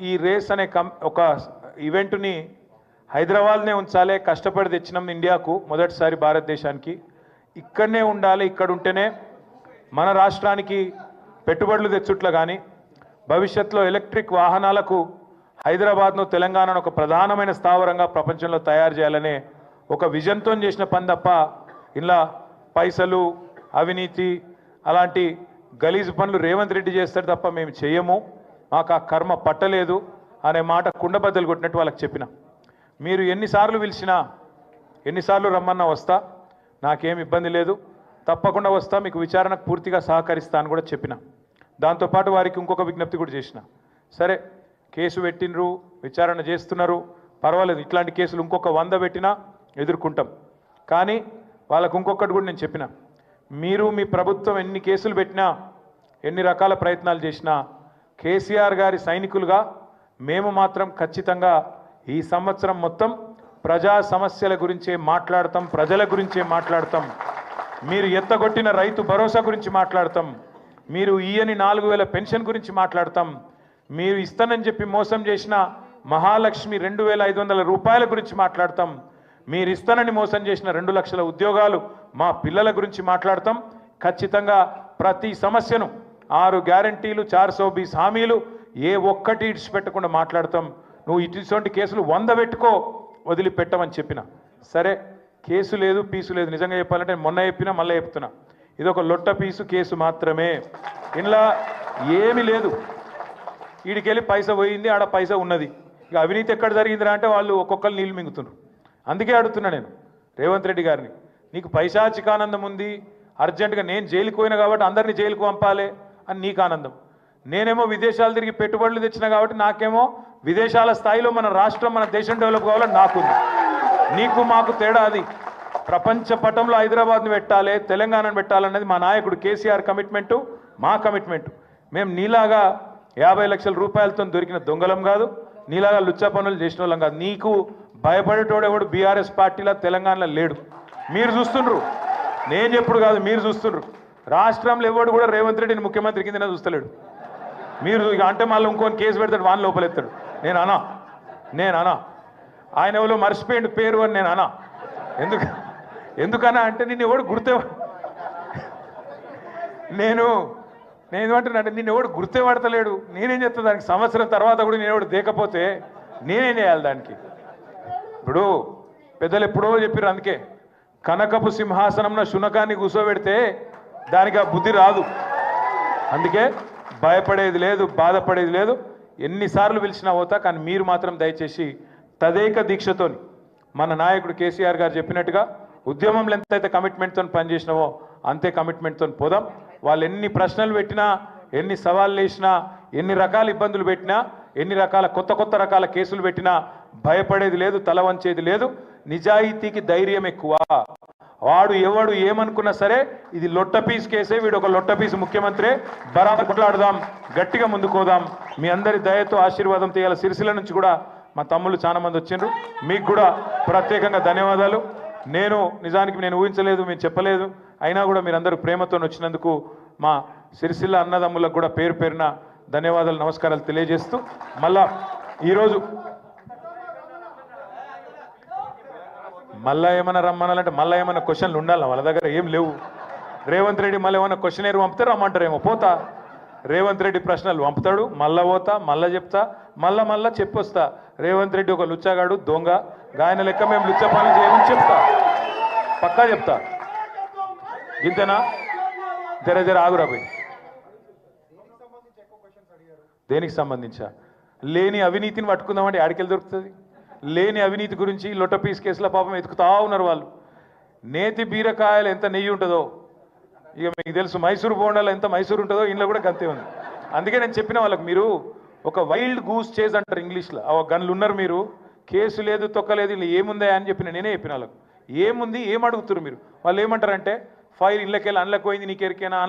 ఈ రేస్ అనే ఒక ఈవెంట్ని హైదరాబాద్నే ఉంచాలి, కష్టపడి తెచ్చినాం ఇండియాకు, మొదటిసారి భారతదేశానికి. ఇక్కడనే ఉండాలి, ఇక్కడ ఉంటేనే మన రాష్ట్రానికి పెట్టుబడులు తెచ్చుట్ల కానీ భవిష్యత్తులో ఎలక్ట్రిక్ వాహనాలకు హైదరాబాద్ను తెలంగాణను ఒక ప్రధానమైన స్థావరంగా ప్రపంచంలో తయారు చేయాలనే ఒక విజన్తో చేసిన పని తప్ప ఇలా పైసలు, అవినీతి అలాంటి గలీజు పనులు రేవంత్ రెడ్డి చేస్తారు తప్ప మేము చేయము, మాకు ఆ కర్మ పట్టలేదు అనే మాట కుండబద్దలు కొట్టినట్టు వాళ్ళకి చెప్పిన. మీరు ఎన్నిసార్లు పిలిచినా, ఎన్నిసార్లు రమ్మన్నా వస్తా, నాకేం ఇబ్బంది లేదు, తప్పకుండా వస్తా, మీకు విచారణకు పూర్తిగా సహకరిస్తా అని కూడా చెప్పిన. దాంతోపాటు వారికి ఇంకొక విజ్ఞప్తి కూడా చేసిన. సరే కేసు పెట్టినరు, విచారణ చేస్తున్నారు, పర్వాలేదు, ఇట్లాంటి కేసులు ఇంకొక 100 పెట్టినా ఎదుర్కొంటాం. కానీ వాళ్ళకు ఇంకొకటి కూడా నేను చెప్పిన, మీరు మీ ప్రభుత్వం ఎన్ని కేసులు పెట్టినా, ఎన్ని రకాల ప్రయత్నాలు చేసినా కేసీఆర్ గారి సైనికులుగా మేము మాత్రం ఖచ్చితంగా ఈ సంవత్సరం మొత్తం ప్రజా సమస్యల గురించే మాట్లాడతాం, ప్రజల గురించే మాట్లాడతాం. మీరు ఎత్తగొట్టిన రైతు భరోసా గురించి మాట్లాడతాం, మీరు ఈయని 4000 పెన్షన్ గురించి మాట్లాడతాం, మీరు ఇస్తానని చెప్పి మోసం చేసిన మహాలక్ష్మి 2500 రూపాయల గురించి మాట్లాడతాం, మీరు ఇస్తానని మోసం చేసిన 2 లక్షల ఉద్యోగాలు మా పిల్లల గురించి మాట్లాడతాం. ఖచ్చితంగా ప్రతి సమస్యను 6 గ్యారంటీలు, 420 హామీలు ఏ ఒక్కటి ఇడిచిపెట్టకుండా మాట్లాడతాం. నువ్వు ఇటువంటి కేసులు 100 పెట్టుకో, వదిలిపెట్టమని చెప్పిన. సరే కేసు లేదు, పీసు లేదు. నిజంగా చెప్పాలంటే మొన్న చెప్పినా మళ్ళీ చెప్తున్నా, ఇది ఒక లొట్ట పీసు కేసు మాత్రమే, ఇంట్లో ఏమీ లేదు. వీడికెళ్ళి పైసా పోయింది, ఆడ పైసా ఉన్నది. ఇక అవినీతి ఎక్కడ జరిగిందిరా అంటే వాళ్ళు ఒక్కొక్కరు నీళ్ళు మింగుతున్నారు. అందుకే అడుగుతున్నా నేను రేవంత్ రెడ్డి గారిని, నీకు పైశాచికానందం ఉంది, అర్జెంటుగా నేను జైలుకు పోయినా కాబట్టి అందరినీ జైలుకు పంపాలి అని నీకు ఆనందం. నేనేమో విదేశాలు తిరిగి పెట్టుబడులు తెచ్చినా కాబట్టి నాకేమో విదేశాల స్థాయిలో మన రాష్ట్రం, మన దేశం డెవలప్ కావాలని నాకుంది. నీకు మాకు తేడా అది. ప్రపంచ పటంలో హైదరాబాద్ను పెట్టాలి, తెలంగాణను పెట్టాలన్నది మా నాయకుడు కేసీఆర్ కమిట్మెంటు, మా కమిట్మెంటు. మేము నీలాగా 50 లక్షల రూపాయలతో దొరికిన దొంగలం కాదు, నీలాగా లుచ్చా పనులు చేసిన వాళ్ళం కాదు. నీకు భయపడేటోడెవడు బీఆర్ఎస్ పార్టీలో తెలంగాణలో లేడు. మీరు చూస్తుండ్రు, నేను చెప్పుడు కాదు, మీరు చూస్తుండ్రు. రాష్ట్రంలో ఎవడు కూడా రేవంత్ రెడ్డిని ముఖ్యమంత్రి కిందనే చూస్తలేడు. మీరు ఇక అంటే మళ్ళీ ఇంకొని కేసు పెడతాడు, వాని లోపలెత్తాడు. నేను అనా ఆయన ఎవరో మర్చిపోయిండు పేరు అని నేను అనా. ఎందుకన్నా అంటే నిన్ను ఎవడు నేను ఏమంటున్నానంటే నిన్ను ఎవడు గుర్తుపడతలేడు. నేనేం చేస్తా దానికి? సంవత్సరం తర్వాత కూడా నేను ఎవడు దేకపోతే నేనేం చేయాలి దానికి? ఇప్పుడు పెద్దలు ఎప్పుడో చెప్పారు, అందుకే కనకపు సింహాసనంలో శునకాన్ని కూర్చోబెడితే దానికి ఆ బుద్ధి రాదు. అందుకే భయపడేది లేదు, బాధపడేది లేదు. ఎన్నిసార్లు పిలిచినా పోతా, కానీ మీరు మాత్రం దయచేసి తదేక దీక్షతోని మన నాయకుడు కేసీఆర్ గారు చెప్పినట్టుగా ఉద్యమంలో ఎంతైతే కమిట్మెంట్తో పనిచేసినావో అంతే కమిట్మెంట్తో పోదాం. వాళ్ళు ఎన్ని ప్రశ్నలు పెట్టినా, ఎన్ని సవాళ్ళు వేసినా, ఎన్ని రకాల ఇబ్బందులు పెట్టినా, ఎన్ని రకాల కొత్త రకాల కేసులు పెట్టినా భయపడేది లేదు, తల వంచేది లేదు. నిజాయితీకి ధైర్యం ఎక్కువ. వాడు ఎవడు ఏమనుకున్నా సరే ఇది లొట్ట పీస్ కేసే, వీడు ఒక లొట్ట పీసు ముఖ్యమంత్రి, బరాబర్ కొట్లాడదాం, గట్టిగా ముందుకోదాం. మీ అందరి దయతో ఆశీర్వాదం తీయాల. సిరిసిల్ల నుంచి కూడా మా తమ్ముళ్ళు చాలా మంది వచ్చిండ్రు, మీకు కూడా ప్రత్యేకంగా ధన్యవాదాలు. నిజానికి నేను ఊహించలేదు, మీరు చెప్పలేదు, అయినా కూడా మీరందరూ ప్రేమతో వచ్చినందుకు మా సిరిసిల్ల అన్నదమ్ములకు కూడా పేరు పేరున ధన్యవాదాలు, నమస్కారాలు తెలియజేస్తూ మళ్ళా ఈరోజు మళ్ళా ఏమైనా రమ్మనాలంటే మళ్ళీ ఏమైనా క్వశ్చన్లు ఉండాలి, వాళ్ళ దగ్గర ఏం లేవు. రేవంత్ రెడ్డి మళ్ళీ ఏమైనా క్వశ్చన్ పంపితే రమ్మంటారేమో, పోతా. రేవంత్ రెడ్డి ప్రశ్నలు పంపుతాడు, మళ్ళా పోతా, మళ్ళా చెప్తా, మళ్ళా చెప్పొస్తా. రేవంత్ రెడ్డి ఒక లుచ్చగాడు, దొంగ, ఆయన లెక్క మేము లుచ్చ పనులు చేయమని చెప్తా, పక్కా చెప్తా. ఇంతేనా? జర ఆగురా పోయి. దేనికి సంబంధించా? లేని అవినీతిని పట్టుకుందామంటే ఆడికెళ్ళి దొరుకుతుంది? లేని అవినీతి గురించి లొట్ట పీస్ కేసుల పాపం ఎతుకుతా ఉన్నారు వాళ్ళు. నేతి బీరకాయలు ఎంత నెయ్యి ఉంటుందో, ఇక మీకు తెలుసు మైసూరు బోండాలు ఎంత మైసూరు ఉంటుందో, ఇంట్లో కూడా గంతే ఉంది. అందుకే నేను చెప్పిన వాళ్ళకి, మీరు ఒక వైల్డ్ గూస్ చేజ్ అంటారు ఇంగ్లీష్లో, ఆ గన్లు ఉన్నారు మీరు, కేసు లేదు, తొక్కలేదు, ఇలా ఏముందా అని నేనే చెప్పిన వాళ్ళకు. ఏముంది, ఏం అడుగుతున్నారు మీరు? వాళ్ళు ఏమంటారంటే ఫైర్ ఇళ్ళకెళ్ళి అండ్లకు పోయింది, నీకెరికేనా?